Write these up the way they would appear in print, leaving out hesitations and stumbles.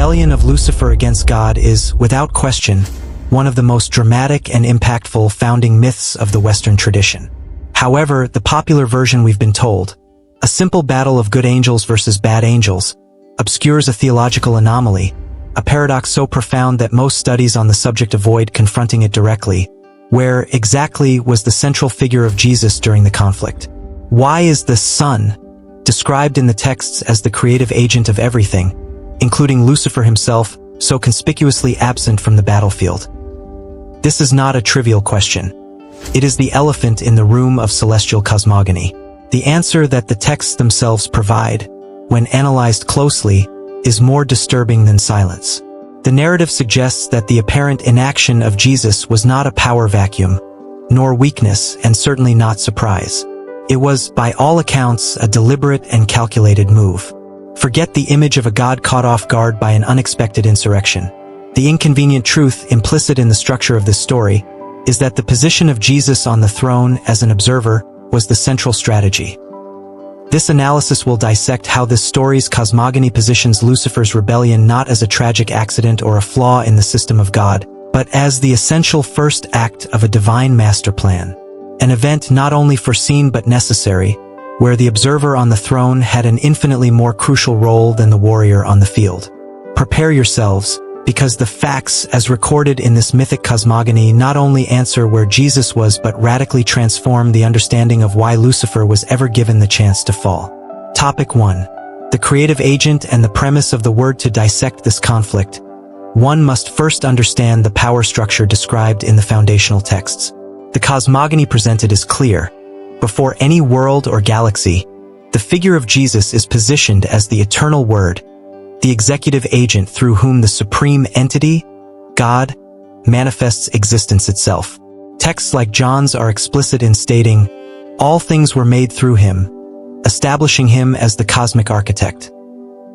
rebellion of Lucifer against God is, without question, one of the most dramatic and impactful founding myths of the Western tradition. However, the popular version we've been told, a simple battle of good angels versus bad angels, obscures a theological anomaly, a paradox so profound that most studies on the subject avoid confronting it directly. Where exactly was the central figure of Jesus during the conflict? Why is the Son described in the texts as the creative agent of everything, including Lucifer himself, so conspicuously absent from the battlefield? This is not a trivial question. It is the elephant in the room of celestial cosmogony. The answer that the texts themselves provide, when analyzed closely, is more disturbing than silence. The narrative suggests that the apparent inaction of Jesus was not a power vacuum, nor weakness, and certainly not surprise. It was, by all accounts, a deliberate and calculated move. Forget the image of a God caught off guard by an unexpected insurrection. The inconvenient truth implicit in the structure of this story is that the position of Jesus on the throne as an observer was the central strategy. This analysis will dissect how this story's cosmogony positions Lucifer's rebellion not as a tragic accident or a flaw in the system of God, but as the essential first act of a divine master plan. An event not only foreseen but necessary, where the observer on the throne had an infinitely more crucial role than the warrior on the field. Prepare yourselves, because the facts as recorded in this mythic cosmogony not only answer where Jesus was but radically transform the understanding of why Lucifer was ever given the chance to fall. Topic 1. The creative agent and the premise of the word. To dissect this conflict, one must first understand the power structure described in the foundational texts. The cosmogony presented is clear. Before any world or galaxy, the figure of Jesus is positioned as the eternal Word, the executive agent through whom the supreme entity, God, manifests existence itself. Texts like John's are explicit in stating, "All things were made through him," establishing him as the cosmic architect.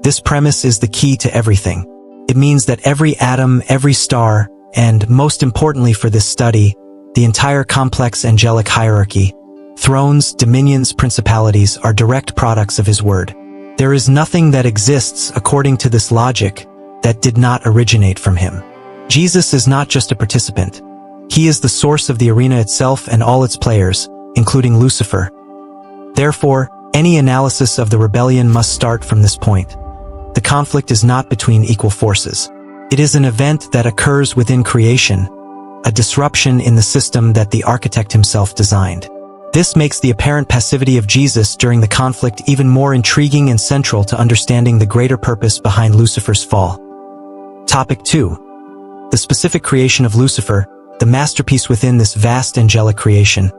This premise is the key to everything. It means that every atom, every star, and, most importantly for this study, the entire complex angelic hierarchy, thrones, dominions, principalities, are direct products of his word. There is nothing that exists, according to this logic, that did not originate from him. Jesus is not just a participant. He is the source of the arena itself and all its players, including Lucifer. Therefore, any analysis of the rebellion must start from this point. The conflict is not between equal forces. It is an event that occurs within creation, a disruption in the system that the architect himself designed. This makes the apparent passivity of Jesus during the conflict even more intriguing and central to understanding the greater purpose behind Lucifer's fall. Topic 2. The specific creation of Lucifer, the masterpiece within this vast angelic creation.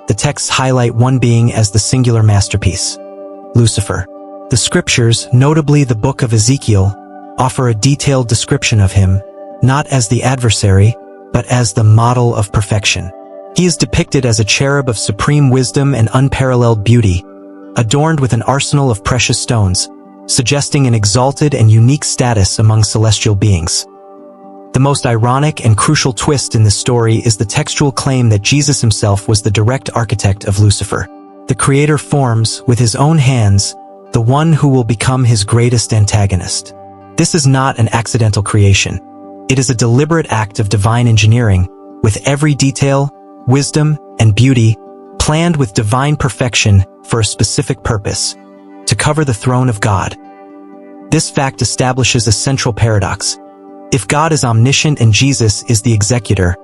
The texts highlight one being as the singular masterpiece, Lucifer. The scriptures, notably the book of Ezekiel, offer a detailed description of him, not as the adversary, but as the model of perfection. He is depicted as a cherub of supreme wisdom and unparalleled beauty, adorned with an arsenal of precious stones, suggesting an exalted and unique status among celestial beings. The most ironic and crucial twist in this story is the textual claim that Jesus himself was the direct architect of Lucifer. The Creator forms, with his own hands, the one who will become his greatest antagonist. This is not an accidental creation. It is a deliberate act of divine engineering, with every detail, wisdom, and beauty planned with divine perfection for a specific purpose, to cover the throne of God. This fact establishes a central paradox. If God is omniscient and Jesus is the executor,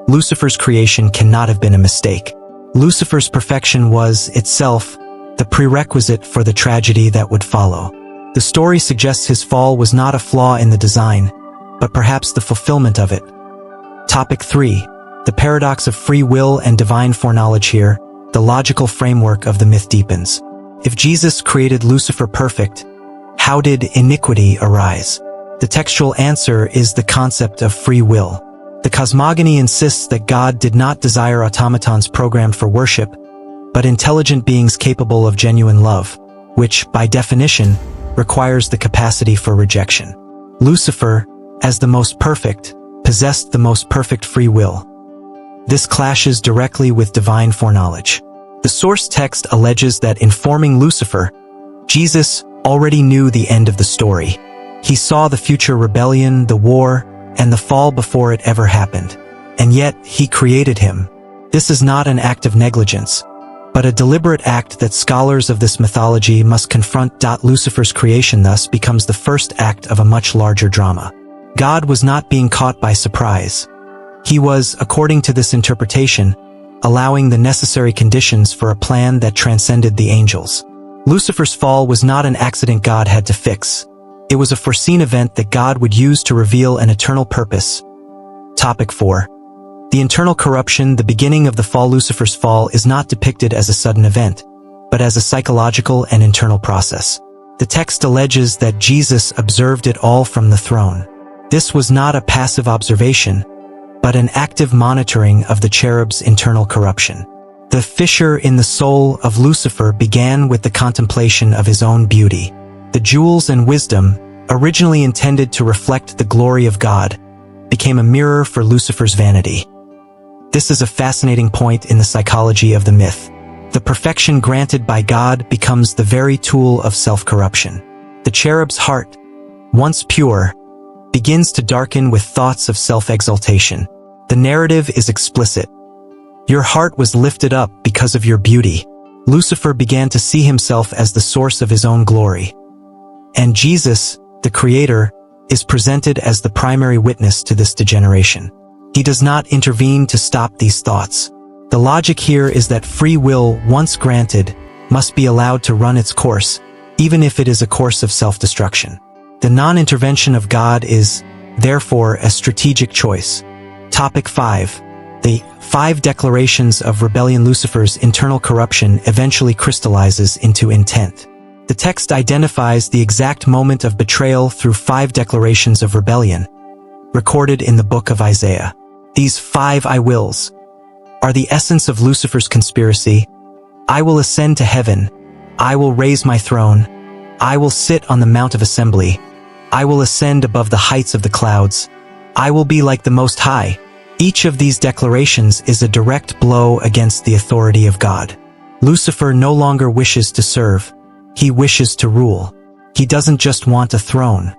Lucifer's creation cannot have been a mistake. Lucifer's perfection was, itself, the prerequisite for the tragedy that would follow. The story suggests his fall was not a flaw in the design, but perhaps the fulfillment of it. Topic 3. The paradox of free will and divine foreknowledge. Here, the logical framework of the myth deepens. If Jesus created Lucifer perfect, how did iniquity arise? The textual answer is the concept of free will. The cosmogony insists that God did not desire automatons programmed for worship, but intelligent beings capable of genuine love, which, by definition, requires the capacity for rejection. Lucifer, as the most perfect, possessed the most perfect free will. This clashes directly with divine foreknowledge. The source text alleges that in forming Lucifer, Jesus already knew the end of the story. He saw the future rebellion, the war, and the fall before it ever happened. And yet, he created him. This is not an act of negligence, but a deliberate act that scholars of this mythology must confront. Lucifer's creation thus becomes the first act of a much larger drama. God was not being caught by surprise. He was, according to this interpretation, allowing the necessary conditions for a plan that transcended the angels. Lucifer's fall was not an accident God had to fix. It was a foreseen event that God would use to reveal an eternal purpose. Topic 4. The internal corruption. The beginning of the fall. Lucifer's fall is not depicted as a sudden event, but as a psychological and internal process. The text alleges that Jesus observed it all from the throne. This was not a passive observation, but an active monitoring of the cherub's internal corruption. The fissure in the soul of Lucifer began with the contemplation of his own beauty. The jewels and wisdom, originally intended to reflect the glory of God, became a mirror for Lucifer's vanity. This is a fascinating point in the psychology of the myth. The perfection granted by God becomes the very tool of self-corruption. The cherub's heart, once pure, begins to darken with thoughts of self-exaltation. The narrative is explicit. Your heart was lifted up because of your beauty. Lucifer began to see himself as the source of his own glory. And Jesus, the Creator, is presented as the primary witness to this degeneration. He does not intervene to stop these thoughts. The logic here is that free will, once granted, must be allowed to run its course, even if it is a course of self-destruction. The non-intervention of God is, therefore, a strategic choice. Topic 5. The 5 declarations of rebellion. Lucifer's internal corruption eventually crystallizes into intent. The text identifies the exact moment of betrayal through 5 declarations of rebellion, recorded in the book of Isaiah. These 5 I wills are the essence of Lucifer's conspiracy. I will ascend to heaven. I will raise my throne. I will sit on the Mount of Assembly. I will ascend above the heights of the clouds. I will be like the Most High. Each of these declarations is a direct blow against the authority of God. Lucifer no longer wishes to serve. He wishes to rule. He doesn't just want a throne.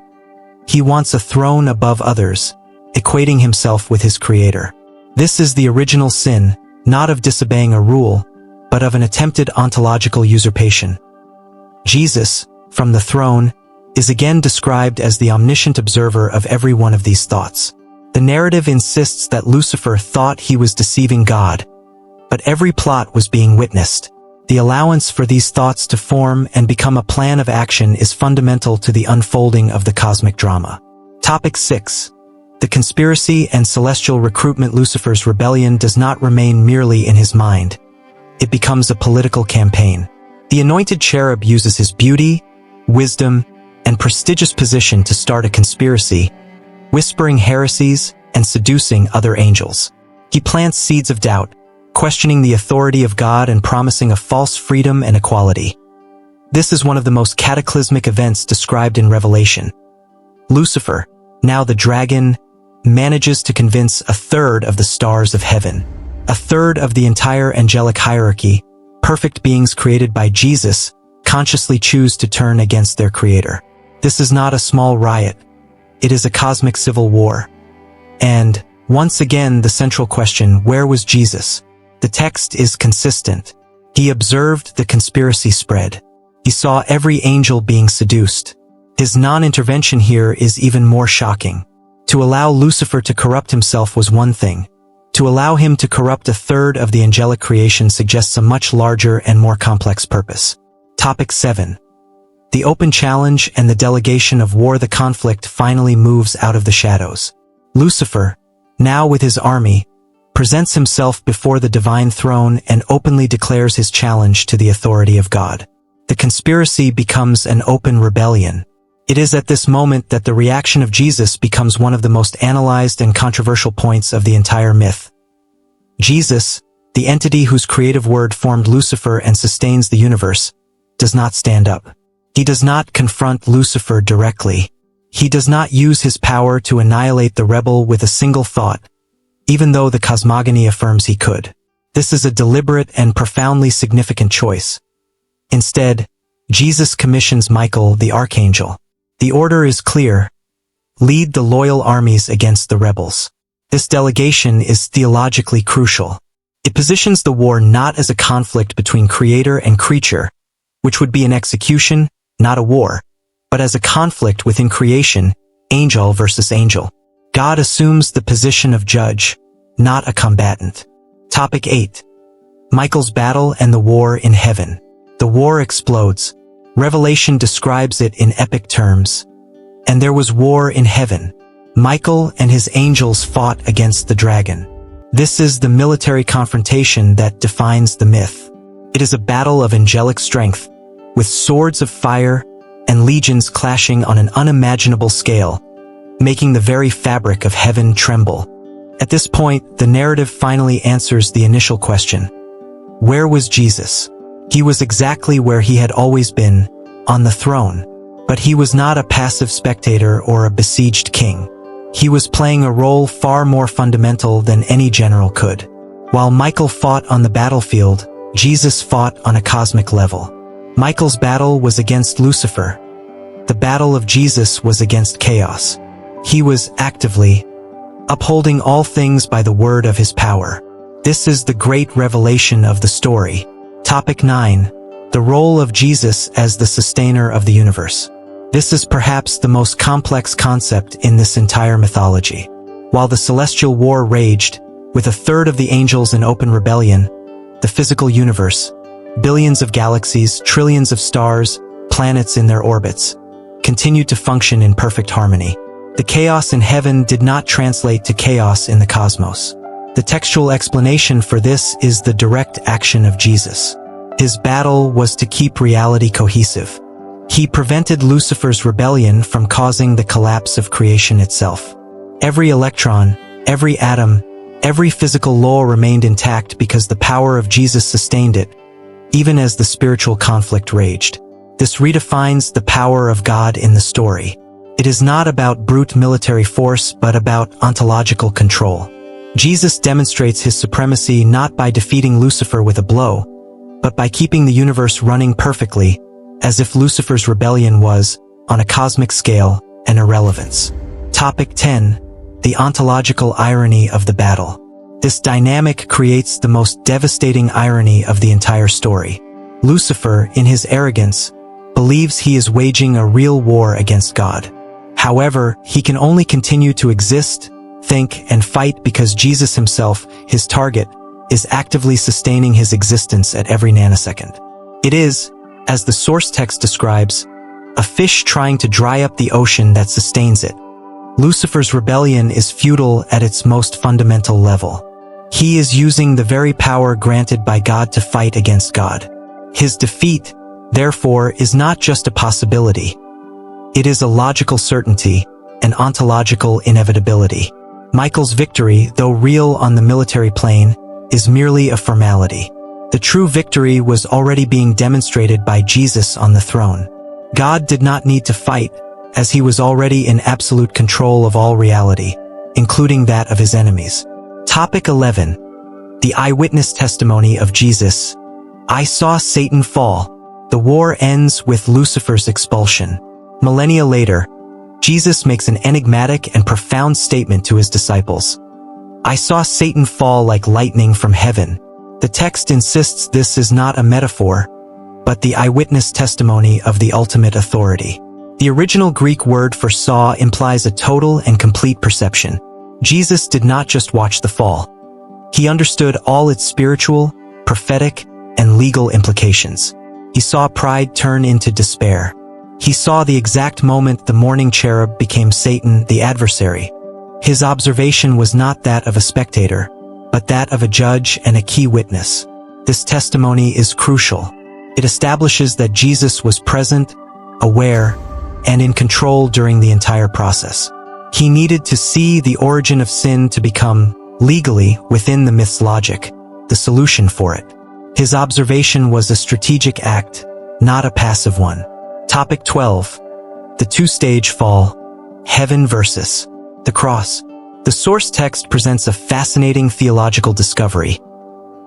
He wants a throne above others, equating himself with his Creator. This is the original sin, not of disobeying a rule, but of an attempted ontological usurpation. Jesus, from the throne, is again described as the omniscient observer of every one of these thoughts. The narrative insists that Lucifer thought he was deceiving God, but every plot was being witnessed. The allowance for these thoughts to form and become a plan of action is fundamental to the unfolding of the cosmic drama. Topic 6. The conspiracy and celestial recruitment. Lucifer's rebellion does not remain merely in his mind. It becomes a political campaign. The anointed cherub uses his beauty, wisdom, and prestigious position to start a conspiracy, whispering heresies and seducing other angels. He plants seeds of doubt, questioning the authority of God and promising a false freedom and equality. This is one of the most cataclysmic events described in Revelation. Lucifer, now the dragon, manages to convince a third of the stars of heaven, a third of the entire angelic hierarchy, perfect beings created by Jesus, consciously choose to turn against their Creator. This is not a small riot. It is a cosmic civil war. And, once again, the central question, where was Jesus? The text is consistent. He observed the conspiracy spread. He saw every angel being seduced. His non-intervention here is even more shocking. To allow Lucifer to corrupt himself was one thing. To allow him to corrupt a third of the angelic creation suggests a much larger and more complex purpose. Topic 7. The open challenge and the delegation of war. The conflict finally moves out of the shadows. Lucifer, now with his army, presents himself before the divine throne and openly declares his challenge to the authority of God. The conspiracy becomes an open rebellion. It is at this moment that the reaction of Jesus becomes one of the most analyzed and controversial points of the entire myth. Jesus, the entity whose creative word formed Lucifer and sustains the universe, does not stand up. He does not confront Lucifer directly. He does not use his power to annihilate the rebel with a single thought, even though the cosmogony affirms he could. This is a deliberate and profoundly significant choice. Instead, Jesus commissions Michael, the archangel, The order is clear. Lead the loyal armies against the rebels. This delegation is theologically crucial. It positions the war not as a conflict between creator and creature, which would be an execution, not a war, but as a conflict within creation, angel versus angel. God assumes the position of judge, not a combatant. Topic 8. Michael's battle and the war in heaven. The war explodes. Revelation describes it in epic terms. And there was war in heaven. Michael and his angels fought against the dragon. This is the military confrontation that defines the myth. It is a battle of angelic strength, with swords of fire and legions clashing on an unimaginable scale, making the very fabric of heaven tremble. At this point, the narrative finally answers the initial question. Where was Jesus? He was exactly where he had always been, on the throne. But he was not a passive spectator or a besieged king. He was playing a role far more fundamental than any general could. While Michael fought on the battlefield, Jesus fought on a cosmic level. Michael's battle was against Lucifer. The battle of Jesus was against chaos. He was actively upholding all things by the word of his power. This is the great revelation of the story. Topic 9. The role of Jesus as the sustainer of the universe. This is perhaps the most complex concept in this entire mythology. While the celestial war raged, with a third of the angels in open rebellion, the physical universe, billions of galaxies, trillions of stars, planets in their orbits, continued to function in perfect harmony. The chaos in heaven did not translate to chaos in the cosmos. The textual explanation for this is the direct action of Jesus. His battle was to keep reality cohesive. He prevented Lucifer's rebellion from causing the collapse of creation itself. Every electron, every atom, every physical law remained intact because the power of Jesus sustained it, even as the spiritual conflict raged. This redefines the power of God in the story. It is not about brute military force, but about ontological control. Jesus demonstrates his supremacy not by defeating Lucifer with a blow, but by keeping the universe running perfectly, as if Lucifer's rebellion was, on a cosmic scale, an irrelevance. Topic 10. The ontological irony of the battle. This dynamic creates the most devastating irony of the entire story. Lucifer, in his arrogance, believes he is waging a real war against God. However, he can only continue to exist, think, and fight because Jesus himself, his target, is actively sustaining his existence at every nanosecond. It is, as the source text describes, a fish trying to dry up the ocean that sustains it. Lucifer's rebellion is futile at its most fundamental level. He is using the very power granted by God to fight against God. His defeat, therefore, is not just a possibility. It is a logical certainty, an ontological inevitability. Michael's victory, though real on the military plane, is merely a formality. The true victory was already being demonstrated by Jesus on the throne. God did not need to fight, as he was already in absolute control of all reality, including that of his enemies. Topic 11. The eyewitness testimony of Jesus. I saw Satan fall. The war ends with Lucifer's expulsion. Millennia later, Jesus makes an enigmatic and profound statement to his disciples. I saw Satan fall like lightning from heaven. The text insists this is not a metaphor, but the eyewitness testimony of the ultimate authority. The original Greek word for saw implies a total and complete perception. Jesus did not just watch the fall. He understood all its spiritual, prophetic, and legal implications. He saw pride turn into despair. He saw the exact moment the morning cherub became Satan, the adversary. His observation was not that of a spectator, but that of a judge and a key witness. This testimony is crucial. It establishes that Jesus was present, aware, and in control during the entire process. He needed to see the origin of sin to become, legally, within the myth's logic, the solution for it. His observation was a strategic act, not a passive one. Topic 12. The two-stage fall. Heaven versus the cross. The source text presents a fascinating theological discovery.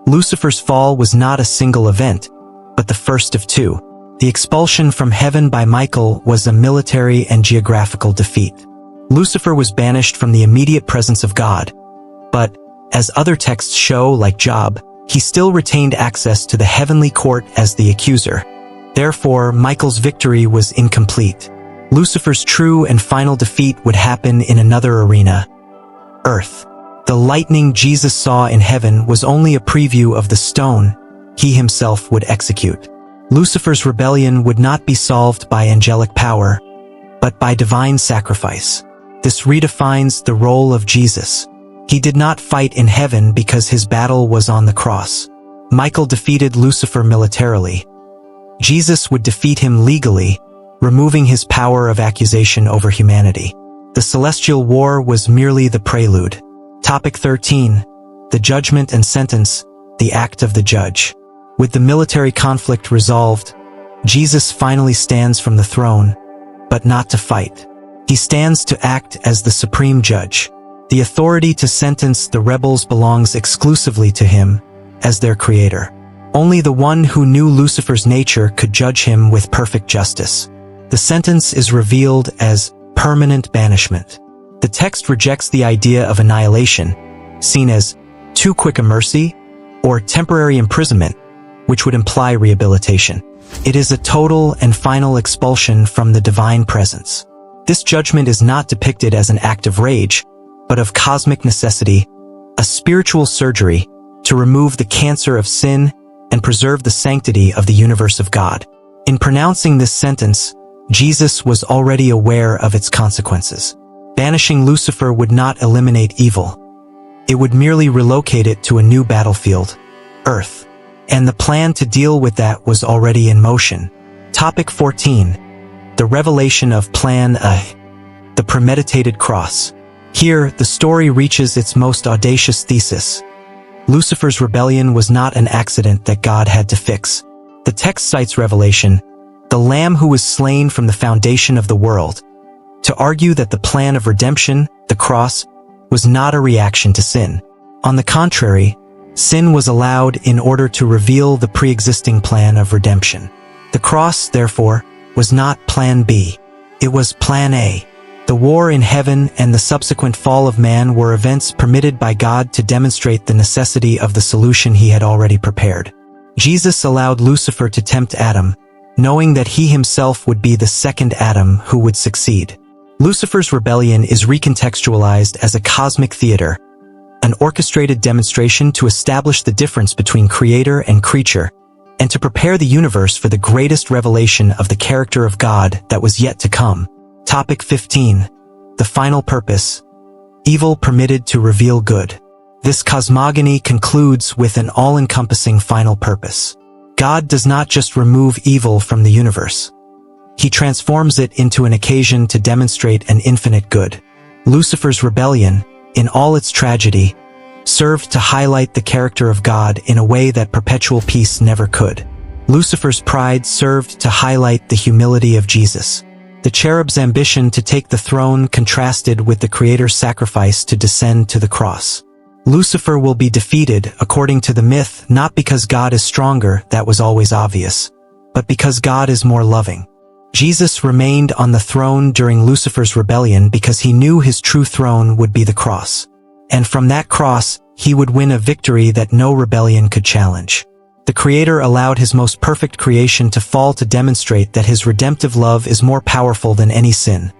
Lucifer's fall was not a single event, but the first of two. The expulsion from heaven by Michael was a military and geographical defeat. Lucifer was banished from the immediate presence of God, but, as other texts show, like Job, he still retained access to the heavenly court as the accuser. Therefore, Michael's victory was incomplete. Lucifer's true and final defeat would happen in another arena: Earth. The lightning Jesus saw in heaven was only a preview of the stone he himself would execute. Lucifer's rebellion would not be solved by angelic power, but by divine sacrifice. This redefines the role of Jesus. He did not fight in heaven because his battle was on the cross. Michael defeated Lucifer militarily. Jesus would defeat him legally, removing his power of accusation over humanity. The celestial war was merely the prelude. Topic 13. The judgment and sentence, the act of the judge. With the military conflict resolved, Jesus finally stands from the throne, but not to fight. He stands to act as the supreme judge. The authority to sentence the rebels belongs exclusively to him, as their creator. Only the one who knew Lucifer's nature could judge him with perfect justice. The sentence is revealed as permanent banishment. The text rejects the idea of annihilation, seen as too quick a mercy, or temporary imprisonment, which would imply rehabilitation. It is a total and final expulsion from the divine presence. This judgment is not depicted as an act of rage, but of cosmic necessity, a spiritual surgery to remove the cancer of sin and preserve the sanctity of the universe of God. In pronouncing this sentence, Jesus was already aware of its consequences. Banishing Lucifer would not eliminate evil. It would merely relocate it to a new battlefield, Earth. And the plan to deal with that was already in motion. Topic 14. The revelation of Plan A. The premeditated cross. Here, the story reaches its most audacious thesis. Lucifer's rebellion was not an accident that God had to fix. The text cites Revelation, the Lamb who was slain from the foundation of the world, to argue that the plan of redemption, the cross, was not a reaction to sin. On the contrary, sin was allowed in order to reveal the pre-existing plan of redemption. The cross, therefore, was not Plan B. It was Plan A. The war in heaven and the subsequent fall of man were events permitted by God to demonstrate the necessity of the solution he had already prepared. Jesus allowed Lucifer to tempt Adam, knowing that he himself would be the second Adam who would succeed. Lucifer's rebellion is recontextualized as a cosmic theater, an orchestrated demonstration to establish the difference between creator and creature, and to prepare the universe for the greatest revelation of the character of God that was yet to come. Topic 15. The final purpose. Evil permitted to reveal good. This cosmogony concludes with an all-encompassing final purpose. God does not just remove evil from the universe. He transforms it into an occasion to demonstrate an infinite good. Lucifer's rebellion, in all its tragedy, served to highlight the character of God in a way that perpetual peace never could. Lucifer's pride served to highlight the humility of Jesus. The cherub's ambition to take the throne contrasted with the Creator's sacrifice to descend to the cross. Lucifer will be defeated, according to the myth, not because God is stronger, that was always obvious, but because God is more loving. Jesus remained on the throne during Lucifer's rebellion because he knew his true throne would be the cross. And from that cross, he would win a victory that no rebellion could challenge. The Creator allowed his most perfect creation to fall to demonstrate that his redemptive love is more powerful than any sin.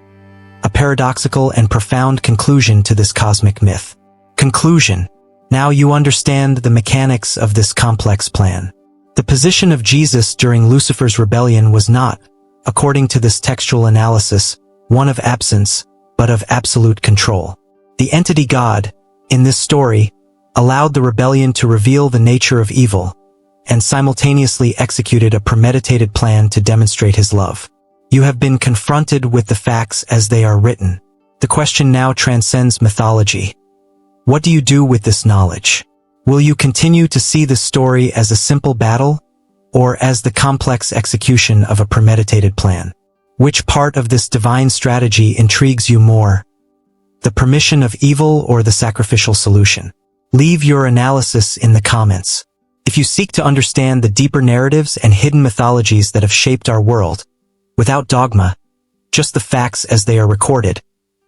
A paradoxical and profound conclusion to this cosmic myth. Conclusion. Now you understand the mechanics of this complex plan. The position of Jesus during Lucifer's rebellion was not, according to this textual analysis, one of absence, but of absolute control. The entity God, in this story, allowed the rebellion to reveal the nature of evil, and simultaneously executed a premeditated plan to demonstrate his love. You have been confronted with the facts as they are written. The question now transcends mythology. What do you do with this knowledge? Will you continue to see the story as a simple battle, or as the complex execution of a premeditated plan? Which part of this divine strategy intrigues you more? The permission of evil or the sacrificial solution? Leave your analysis in the comments. If you seek to understand the deeper narratives and hidden mythologies that have shaped our world, without dogma, just the facts as they are recorded,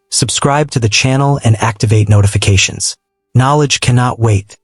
subscribe to the channel and activate notifications. Knowledge cannot wait.